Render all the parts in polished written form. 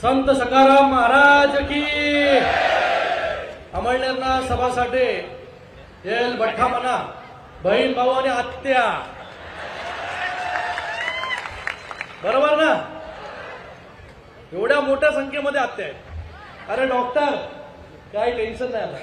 संत सखाराम महाराज की। अमळनेरना सभासाठी येल बठ्ठा म्हणा बहीण भाऊ आणि आत्या, बरोबर ना? एवढ्या मोठ्या संख्येमध्ये आत्या आहेत। अरे डॉक्टर काही टेन्शन नाही आता।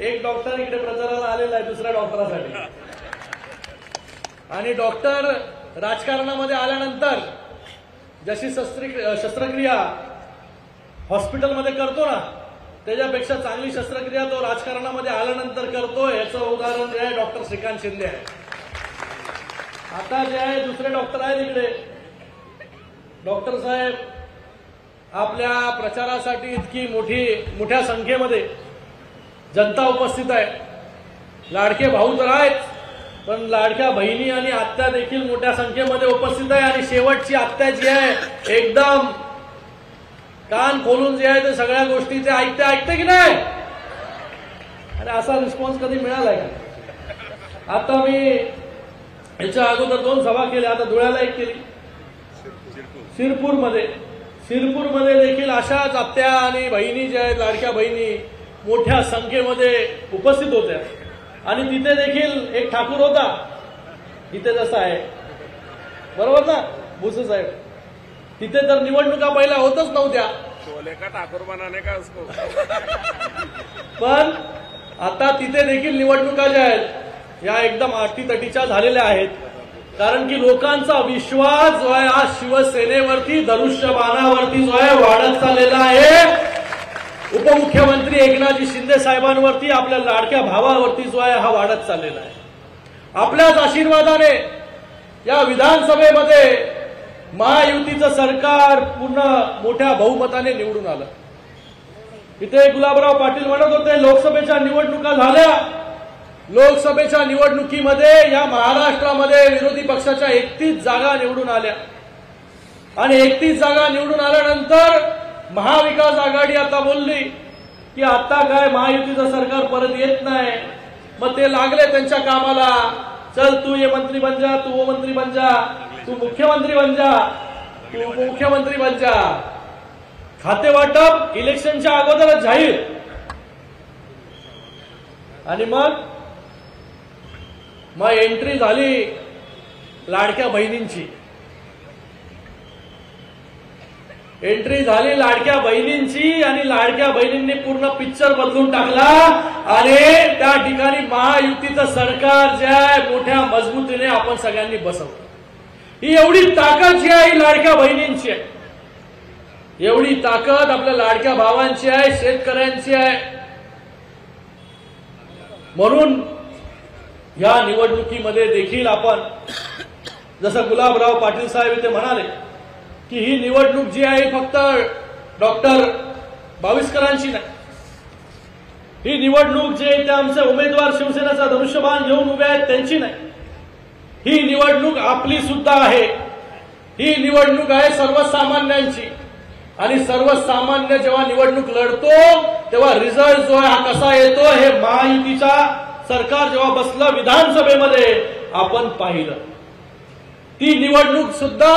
एक डॉक्टर इकडे प्रचाराला आलेला आहे दुसऱ्या डॉक्टरासाठी, आणि डॉक्टर राजकारणामध्ये आल्यानंतर जशी शस्त्रक्रिया हॉस्पिटलमध्ये करतो ना त्याच्यापेक्षा चांगली शस्त्रक्रिया तो राजकारणामध्ये आल्यानंतर करतो। याचं उदाहरण जे आहे डॉक्टर श्रीकांत शिंदे आहे। आता जे आहे दुसरे डॉक्टर आहेत इकडे, डॉक्टर साहेब आपल्या प्रचारासाठी इतकी मोठ्या संख्येमध्ये जनता उपस्थित आहे। लाडके भाऊ तर आहेत, पण लाडक्या बहिणी आणि आत्या देखील मोठ्या संख्येमध्ये उपस्थित आहे। आणि शेवटची आत्या जी आहे एकदम कान खोलून जे आहे ते सगळ्या गोष्टी ते ऐकते की नाही? आणि असा रिस्पॉन्स कधी मिळालाय का? आता मी याच्या अगोदर 2 सभा केल्या, आता धुळ्याला एक केली, शिरपूरमध्ये देखील अशाच आत्या आणि बहिणी ज्या आहेत लाडक्या बहिणी मोठ्या संख्येमध्ये उपस्थित होत्या। आणि तिथे देखील एक ठाकूर होता, इथे जसा आहे, बरोबर ना भुसे साहेब? तिथे तर निवडणुका पहिल्या होतच नव्हत्या, ठाकूर बनाने का उसको। पण आता तिथे देखील निवडणुका ज्या आहेत या एकदम अटीतटीच्या झालेल्या आहेत। कारण की लोकांचा विश्वास जो आहे आज शिवसेनेवरती धनुष्यबाणावरती जो आहे वाढत चाललेला आहे। उपमुख्यमंत्री एकनाथजी शिंदे साहेबांवरती, आपल्या लाडक्या भावावरती जो आहे हा वाढत चाललेला आहे। आपल्याच आशीर्वादाने या विधानसभेमध्ये महायुतीचं सरकार पूर्ण मोठ्या बहुमताने निवडून आलं। इथे गुलाबराव पाटील म्हणत होते लोकसभेच्या निवडणुका झाल्या, लोकसभेच्या निवडणुकीमध्ये या महाराष्ट्रामध्ये विरोधी पक्षाच्या 31 जागा निवडून आल्या। आणि 31 जागा निवडून आल्यानंतर महाविकास आघाडी आता बोलली की आता काय महायुतीचं सरकार परत येत नाही। मग ते लागले त्यांच्या कामाला, चल तू ये मंत्री बन जा, तू वो मंत्री बन जा, तू मुख्यमंत्री बन जा, तू उपमुख्यमंत्री बन जा। खाते वाटप इलेक्शनच्या अगोदरच जाहीर, आणि मग एंट्री झाली लाडक्या बहिणींची, आणि लाडक्या बहिणींनी पूर्ण पिक्चर बदलून टाकला। आणि त्या ठिकाणी महायुतीचं सरकार जे आहे मोठ्या मजबूतीने आपण सगळ्यांनी बसवलं। ही एवढी ताकद जी आहे लाडक्या बहिणींची आहे, एवढी ताकद आपल्या लाडक्या भावांची आहे, शेतकऱ्यांची आहे। म्हणून या निवडणुकीमध्ये देखील आपण जसं गुलाबराव पाटील साहेब इथे म्हणाले की ही निवडणूक जी आहे फक्त डॉक्टर बाविस्करांची नाही, ही निवडणूक जे ते आमचे उमेदवार शिवसेनेचा धनुष्यबाण घेऊन उभे आहेत त्यांची नाही, ही निवडणूक आपली सुद्धा आहे। ही निवडणूक आहे सर्वसामान्यांची, आणि सर्वसामान्य जेव्हा निवडणूक लढतो तेव्हा रिझल्ट जो आहे हा कसा येतो हे महायुतीचा सरकार जेव्हा बसलं विधानसभेमध्ये आपण पाहिलं। ती निवडणूक सुद्धा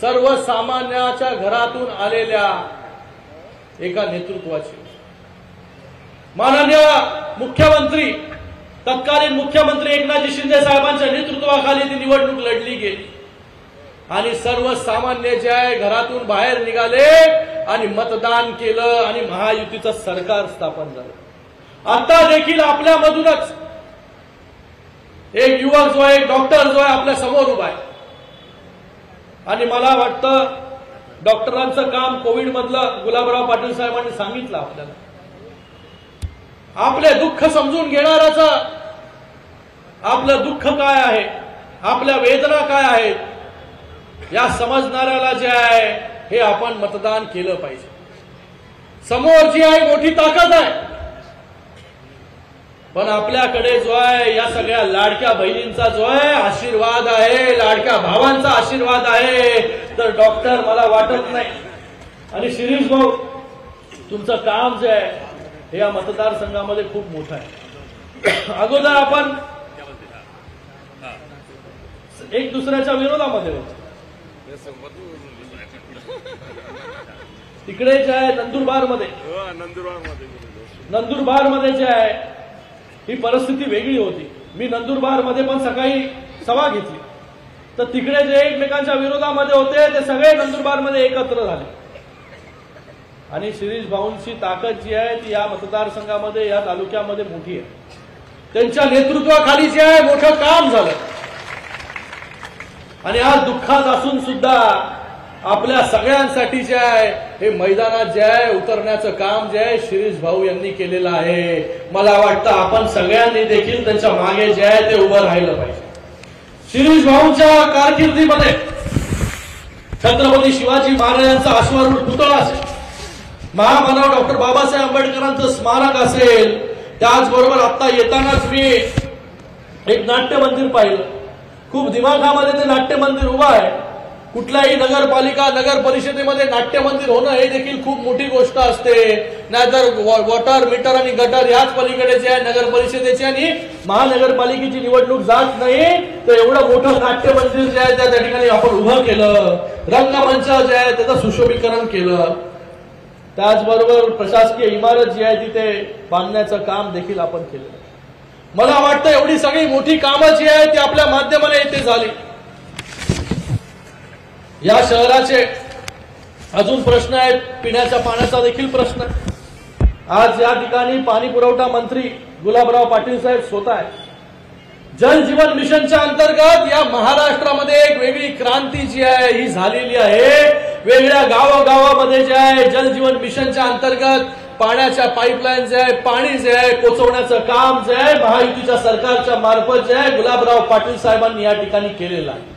सर्वसामान्याच्या घरातून आलेल्या एका नेतृत्वाची। माननीय मुख्यमंत्री, तत्कालीन मुख्यमंत्री एकनाथजी शिंदे साहेबांच्या नेतृत्वाखाली ती निवडणूक लढली गेली, आणि सर्वसामान्य जे आहे घरातून बाहेर निघाले आणि मतदान केलं, आणि महायुतीचं सरकार स्थापन झालं। आता देखील आपल्यामधूनच एक युवक जो आहे, एक डॉक्टर जो आहे आपल्या समोर उभा आहे, आणि मला वाटतं डॉक्टरांचं काम कोविड मधलं गुलाबराव पाटील साहेबांनी सांगितलं आपल्याला। आपले दुःख समजून घेणाराचं, आपलं दुःख काय आहे, आपल्या वेदना काय आहेत या समजणाऱ्याला जे आहे हे आपण मतदान केलं पाहिजे। समोर जी आहे मोठी ताकद आहे, पण आपल्याकडे जो आहे या सगळ्या लाडक्या बहिणींचा जो आहे आशीर्वाद आहे, लाडक्या भावांचा आशीर्वाद आहे। तर डॉक्टर मला वाटत नाही, आणि शिरीष भाऊ तुमचं काम जे आहे हे या मतदारसंघामध्ये खूप मोठं आहे। अगोदर आपण एक दुसऱ्याच्या विरोधामध्ये होतो। तिकडे जे आहे नंदुरबारमध्ये नंदुरबारमध्ये जे आहे ही परिस्थिती वेगळी होती. मी नंदुरबारमध्ये पण सकाळी सभा घेतली तर तिकडे जे एकमेकांच्या विरोधामध्ये होते ते सगळे नंदुरबारमध्ये एकत्र झाले आणि शिरीष भाऊंची ताकद जी आहे ती या मतदारसंघामध्ये या तालुक्यामध्ये मोठी आहे. त्यांच्या नेतृत्वाखाली जे आहे मोठं काम झालं आणि आज दुःखात असून सुद्धा आपल्या सगळ्यांसाठी जे आहे हे मैदानात जे आहे उतरण्याचं काम जे आहे शिरीष भाऊ यांनी केलेलं आहे. मला वाटतं आपण सगळ्यांनी देखील त्यांच्या मागे जे आहे ते उभं राहिलं पाहिजे. शिरीष भाऊंच्या कारकिर्दीमध्ये छत्रपती शिवाजी महाराजांचा अश्वारूढ पुतळा असेल, महामानव डॉक्टर बाबासाहेब आंबेडकरांचं स्मारक असेल, त्याचबरोबर आता येतानाच मी एक नाट्य मंदिर पाहिलं. खूप दिमागामध्ये ते नाट्य मंदिर उभं आहे. कुठल्याही नगरपालिका नगर परिषदेमध्ये नाट्य मंदिर होणं हे देखील खूप मोठी गोष्ट असते. नाहीतर वॉटर मीटर आणि गटर याच पलीकडे जे आहे नगर परिषदेची आणि महानगरपालिकेची निवडणूक जात नाही तर एवढं मोठं नाट्य मंदिर जे आहे त्या ठिकाणी आपण उभं केलं. रंगमंच जे आहे त्याचं सुशोभीकरण केलं. त्याचबरोबर प्रशासकीय इमारत जी आहे तिथे बांधण्याचं काम देखील आपण केलं. मला वाटतं एवढी सगळी मोठी कामं जी आहेत ती आपल्या माध्यमाने इथे झाली. या शहराचे अजून प्रश्न आहेत. पिण्याच्या पाण्याचा देखील प्रश्न. आज या ठिकाणी पाणी पुरवठा मंत्री गुलाबराव पाटील साहेब स्वतः आहे. जल जीवन मिशनच्या अंतर्गत या महाराष्ट्रामध्ये एक वेगळी क्रांती जी आहे ही झालेली आहे. वेगळ्या गावागावामध्ये जे आहे जल जीवन मिशनच्या अंतर्गत पाण्याच्या पाईपलाईन जे आहे पाणी जे आहे पोचवण्याचं काम जे आहे महायुतीच्या सरकारच्या मार्फत जे आहे गुलाबराव पाटील साहेबांनी या ठिकाणी केलेलं आहे.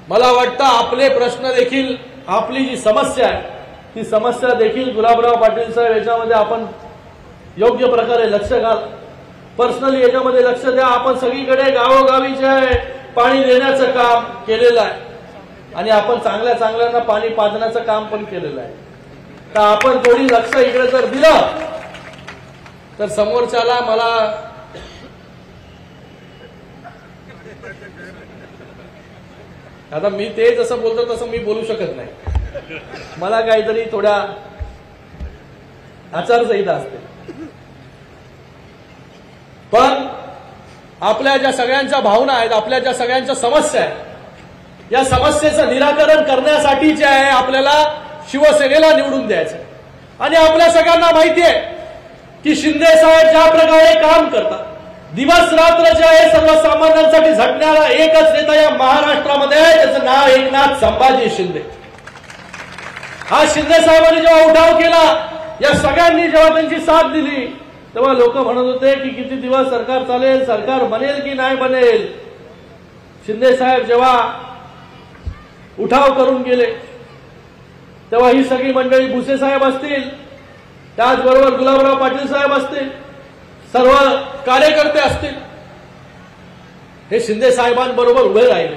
मला वाटतं आपले प्रश्न देखील आपली जी समस्या आहे ती समस्या देखील गुलाबराव पाटील साहेब याच्यामध्ये आपण योग्य प्रकारे लक्ष घाल. पर्सनली याच्यामध्ये लक्ष द्या. आपण सगळीकडे गावोगावी जे आहे पाणी देण्याचं काम केलेलं आहे आणि आपण चांगल्या चांगल्यांना पाणी पाजण्याचं काम पण केलेलं आहे. तर आपण थोडी लक्ष इकडे जर दिलं तर समोरच्याला मला आता मी ते जसं बोलतो तसं मी बोलू शकत नाही. मला काहीतरी थोड्या आचारसंहिता असते. पण आपल्या ज्या सगळ्यांच्या भावना आहेत आपल्या ज्या सगळ्यांच्या समस्या आहेत या समस्येचं निराकरण करण्यासाठी जे आहे आपल्याला शिवसेनेला निवडून द्यायचं. आणि आपल्या सगळ्यांना माहिती आहे की शिंदे साहेब ज्या प्रकारे काम करतात दिवस रात्र जे आहे सर्वसामान्यांसाठी झटणारा एकच नेता या महाराष्ट्रामध्ये आहे. त्याचं नाव एकनाथ संभाजी शिंदे. हा शिंदे साहेबांनी जेव्हा उठाव केला या सगळ्यांनी जेव्हा त्यांची साथ दिली तेव्हा लोक म्हणत होते की किती दिवस सरकार चालेल, सरकार बनेल की नाही बनेल. शिंदे साहेब जेव्हा उठाव करून गेले तेव्हा ही सगळी मंडळी भुसे साहेब असतील, त्याचबरोबर गुलाबराव पाटील साहेब असतील, सर्व कार्यकर्ते असतील, हे शिंदे साहेबांबरोबर उभे राहिले.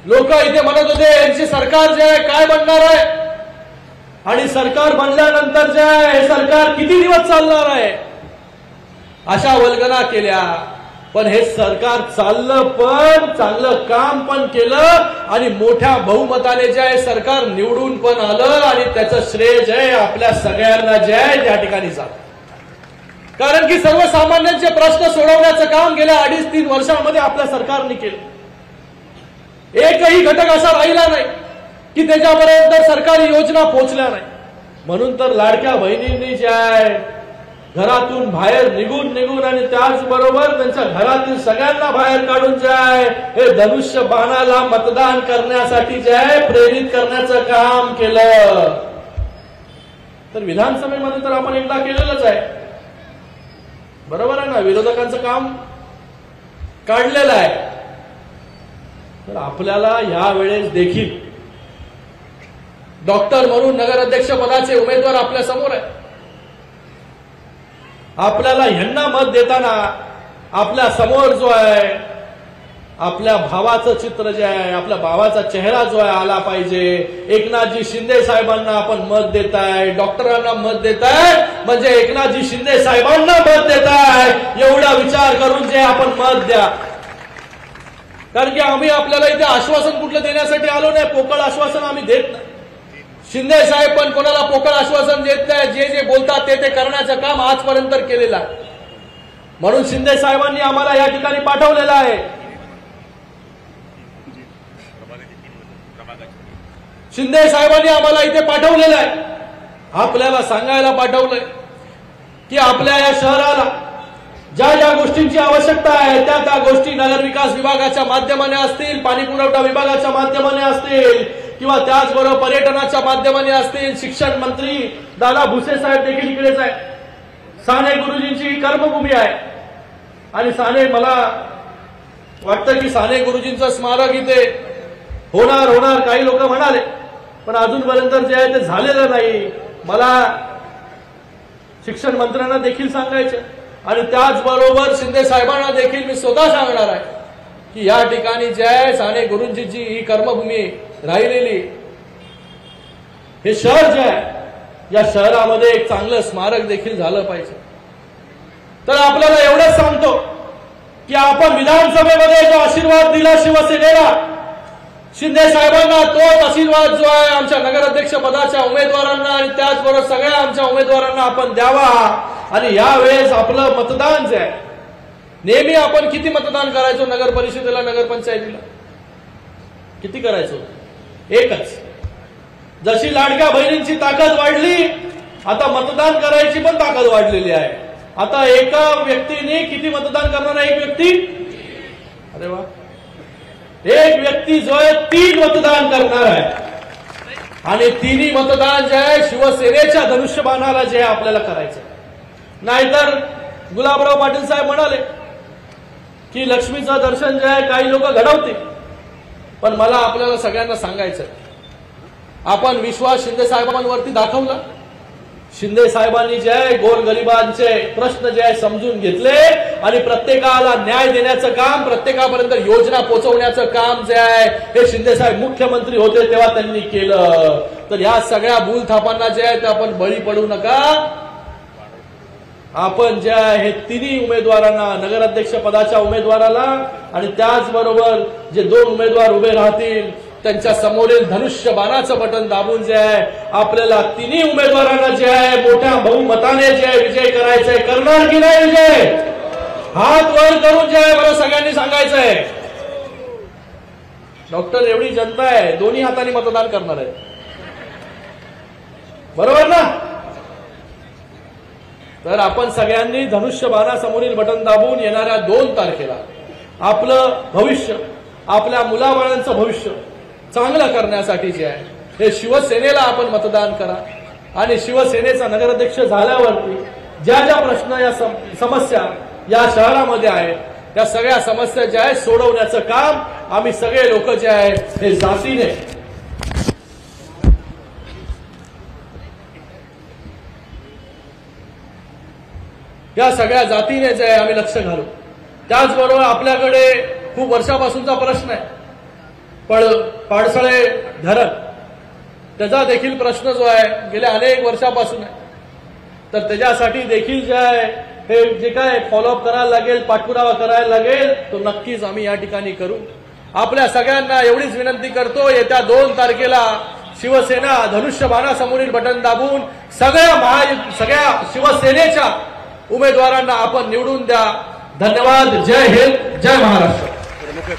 लोक इथे म्हणत होते यांचे सरकार जे आहे काय बनणार आहे आणि सरकार बनल्यानंतर जे आहे हे सरकार किती दिवस चालणार आहे अशा वल्गना केल्या. पण हे सरकार चाललं पण चांगलं काम पण केलं आणि मोठ्या बहुमताने जे आहे सरकार निवडून पण आलं आणि त्याचं श्रेय जे आहे आपल्या सगळ्यांना जे आहे त्या ठिकाणी जातं. कारण की सर्वसामान्यांचे प्रश्न सोडवण्याचं काम गेल्या 2.5-3 वर्षांमध्ये आपल्या सरकारने केलं. एकही घटक असा राहिला नाही की त्याच्यापर्यंत सरकारी योजना पोहोचल्या नाही. म्हणून तर लाडक्या बहिणींनी जे आहे घरातून बाहेर निघून आणि त्याचबरोबर त्यांच्या घरातील सगळ्यांना बाहेर काढून जे आहे हे धनुष्य बाणाला मतदान करण्यासाठी जे आहे प्रेरित करण्याचं काम केलं. तर विधानसभेमध्ये तर आपण एकदा केलेलंच आहे. बरोबर आहे ना. विरोधकांचं काम काढलेलं आहे. तर आपल्याला यावेळेस देखील डॉक्टर म्हणून नगराध्यक्ष पदाचे उमेदवार आपल्या समोर आहे. आपल्याला ह्यांना मत देताना आपल्या समोर जो आहे आपल्या भावाचं चित्र जे आहे आपल्या भावाचा चेहरा जो आहे आला पाहिजे. एकनाथजी शिंदे साहेबांना आपण मत देताय, डॉक्टरांना मत देताय म्हणजे एकनाथजी शिंदे साहेबांना मत देताय एवढा विचार करून जे आपण मत द्या. कारण की आम्ही आपल्याला इथे आश्वासन कुठलं देण्यासाठी आलो नाही, पोकळ आश्वासन आम्ही देत नाही. शिंदे साहेब पण कोणाला पोकळ आश्वासन देत नाही, जे जे बोलतात ते करण्याचं काम आजपर्यंत केलेलं आहे. म्हणून शिंदे साहेबांनी आम्हाला या ठिकाणी पाठवलेलं आहे. शिंदे साहेबांनी आम्हाला इथे पाठवलेलं आहे, आपल्याला सांगायला पाठवलंय की आपल्या या शहराला ज्या ज्या गोष्टींची आवश्यकता आहे त्या त्या गोष्टी नगरविकास विभागाच्या माध्यमाने असतील, पाणी पुरवठा विभागाच्या माध्यमाने असतील किंवा त्याचबरोबर पर्यटनाच्या माध्यमाने असतील. शिक्षण मंत्री दादा भुसे साहेब देखील इकडेच आहे. साने गुरुजींची ही कर्मभूमी आहे आणि साने, मला वाटतं की साने गुरुजींचं स्मारक इथे होणार काही लोक म्हणाले, पण अजूनपर्यंत जे आहे ते झालेलं नाही. मला शिक्षण मंत्र्यांना देखील सांगायचं आणि त्याचबरोबर शिंदे साहेबांना देखील मी स्वतः सांगणार आहे की या ठिकाणी जे आहे साने गुरुजींची ही कर्मभूमी राहिलेली, हे शहर जे आहे या शहरामध्ये एक चांगलं स्मारक देखील झालं पाहिजे. तर आपल्याला एवढंच सांगतो की आपण विधानसभेमध्ये जो आशीर्वाद दिला शिवसेनेला, शिंदे साहेबांना, तोच आशीर्वाद जो आहे आमच्या नगराध्यक्ष पदाच्या उमेदवारांना आणि त्याचबरोबर सगळ्या आमच्या उमेदवारांना आपण द्यावा. आणि यावेळेस आपलं मतदान जे आहे, नेहमी आपण किती मतदान करायचो नगर परिषदेला, नगरपंचायतीला किती करायचो? एकच. जशी लाडक्या बहिणींची ताकद वाढली, आता मतदान करायची पण ताकद वाढलेली आहे. आता एका व्यक्तीने किती मतदान करणार आहे? एक व्यक्ती, अरे वा, एक व्यक्ती जो आहे 3 मतदान करणार आहे आणि 3ही मतदान जे आहे शिवसेनेच्या धनुष्यबाणाला जे आहे आपल्याला करायचं. नाहीतर गुलाबराव पाटील साहेब म्हणाले की लक्ष्मीचं दर्शन जे आहे काही लोक घडवतील, पण मला आपल्याला सगळ्यांना सांगायचं, आपण विश्वास शिंदे साहेबांवरती दाखवला. शिंदे साहेबांनी जे आहे गोरगरिबांचे प्रश्न जे आहे समजून घेतले आणि प्रत्येकाला न्याय देण्याचं काम, प्रत्येकापर्यंत योजना पोहोचवण्याचं काम जे आहे हे शिंदे साहेब मुख्यमंत्री होते तेव्हा त्यांनी केलं. तर या सगळ्या भूलथापांना जे आहे ते आपण बळी पडू नका. आपण जे आहे हे 3ही उमेदवारांना, नगराध्यक्ष पदाच्या उमेदवाराला आणि त्याचबरोबर जे 2 उमेदवार उभे राहतील त्यांच्या समोरील धनुष्य बाणाचं बटन दाबून जे आहे आपल्याला 3ही उमेदवारांना जे आहे मोठ्या बहुमताने जे आहे विजय करायचंय. करणार की नाही विजय? हात वर करून जे आहे बरं सगळ्यांनी सांगायचंय. डॉक्टर एवढी जनता आहे, दोन्ही हाताने मतदान करणार आहे, बरोबर ना? तर आपण सगळ्यांनी धनुष्य बाणासमोरील बटन दाबून येणाऱ्या 2 तारखेला आपलं भविष्य, आपल्या मुलाबाळांचं भविष्य चांगलं करण्यासाठी जे आहे हे शिवसेनेला आपण मतदान करा. आणि शिवसेनेचा नगराध्यक्ष झाल्यावरती ज्या ज्या प्रश्न, या समस्या या शहरामध्ये आहेत, त्या सगळ्या समस्या ज्या आहेत सोडवण्याचं काम आम्ही सगळे लोक जे आहेत हे जातीने, या सगळ्या जातीने जे आहे आम्ही लक्ष घालू. त्याचबरोबर आपल्याकडे खूप वर्षापासूनचा प्रश्न आहे पाडसळे धरण, त्याचा देखील प्रश्न जो आहे गेल्या अनेक वर्षापासून आहे. तर त्याच्यासाठी देखील जे आहे हे जे काय फॉलोअप करायला लागेल, पाठपुरावा करायला लागेल, तो नक्कीच आम्ही या ठिकाणी करू. आपल्या सगळ्यांना एवढीच विनंती करतो, येत्या 2 तारखेला शिवसेना धनुष्यबाणासमोरील बटन दाबून सगळ्या शिवसेनेच्या उमेदवारांना आपण निवडून द्या. धन्यवाद. जय हिंद, जय महाराष्ट्र.